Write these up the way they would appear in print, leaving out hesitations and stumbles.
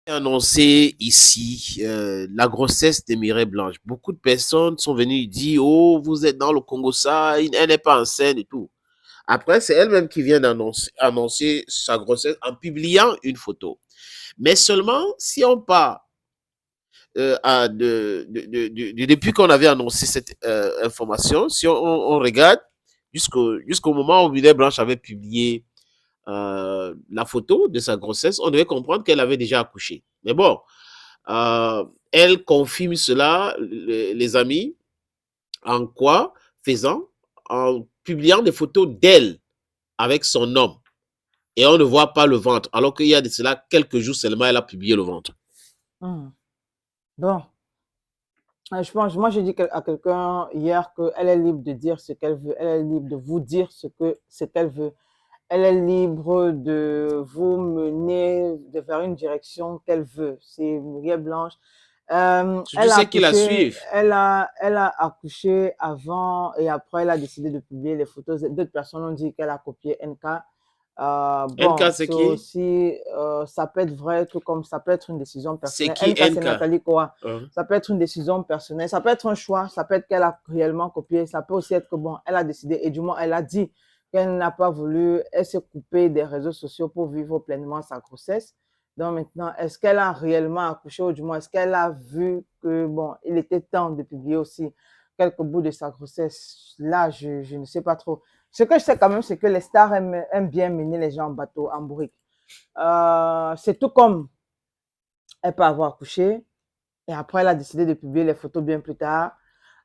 Annoncé ici la grossesse de Mireille Blanche. Beaucoup de personnes sont venues dire, oh, vous êtes dans le Congo, ça, elle n'est pas enceinte et tout. Après, c'est elle-même qui vient annoncer sa grossesse en publiant une photo. Mais seulement si on part depuis qu'on avait annoncé cette information, si on regarde jusqu'au moment où Mireille Blanche avait publié la photo de sa grossesse, on devait comprendre qu'elle avait déjà accouché. Mais bon, euh, elle confirme cela, les amis, en quoi faisant? En publiant des photos d'elle avec son homme. Et on ne voit pas le ventre, alors qu'il y a de cela quelques jours seulement, elle a publié le ventre. Hmm. Bon, je pense, moi j'ai dit à quelqu'un hier qu'elle est libre de dire ce qu'elle veut, elle est libre de vous dire ce qu'elle veut. Elle est libre de vous mener vers une direction qu'elle veut. C'est Muriel Blanche. Je Elle a sais qu'ils la accouché, suivent. elle a accouché avant et après, elle a décidé de publier les photos. D'autres personnes ont dit qu'elle a copié NK. NK, Bon, c'est c'est qui? aussi, ça peut être vrai, tout comme ça peut être une décision C'est personnelle. qui NK, c'est NK? Nathalie Koa. Hein? Ça peut être une décision personnelle, ça peut être un choix, ça peut être qu'elle a réellement copié, ça peut aussi être que, bon, elle a décidé et du moins, elle a dit qu'elle n'a pas voulu, elle s'est coupée des réseaux sociaux pour vivre pleinement sa grossesse. Donc maintenant, est-ce qu'elle a réellement accouché ou du moins est-ce qu'elle a vu que, bon, il était temps de publier aussi quelques bouts de sa grossesse? Là, je ne sais pas trop. Ce que je sais quand même, c'est que les stars aiment bien mener les gens en bateau, en bourrique. C'est tout comme elle peut avoir accouché et après elle a décidé de publier les photos bien plus tard.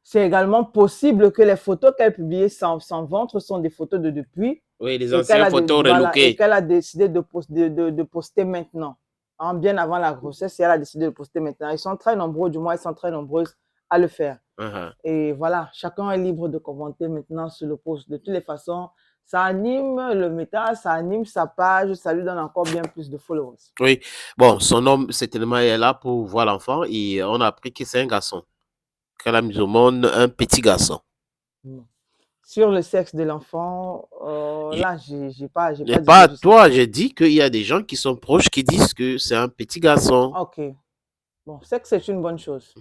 C'est également possible que les photos qu'elle publiait sans ventre sont des photos de depuis Oui, les et qu'elle anciens a, photos voilà, et relookés. qu'elle a décidé de poster maintenant, hein, bien avant la grossesse, et elle a décidé de poster maintenant. Ils sont très nombreux, du moins, ils sont très nombreuses à le faire. Uh -huh. Et voilà, chacun est libre de commenter maintenant sur le post. De toutes les façons, ça anime le méta, ça anime sa page, ça lui donne encore bien plus de followers. Oui, bon, son homme, certainement, est là pour voir l'enfant et on a appris que c'est un garçon. Qu'elle a mis au monde un petit garçon. Sur le sexe de l'enfant, là, j'ai Et pas du pas tout à vu ça. toi, j'ai dit qu'il y a des gens qui sont proches qui disent que c'est un petit garçon. Ok, bon, c'est que c'est une bonne chose.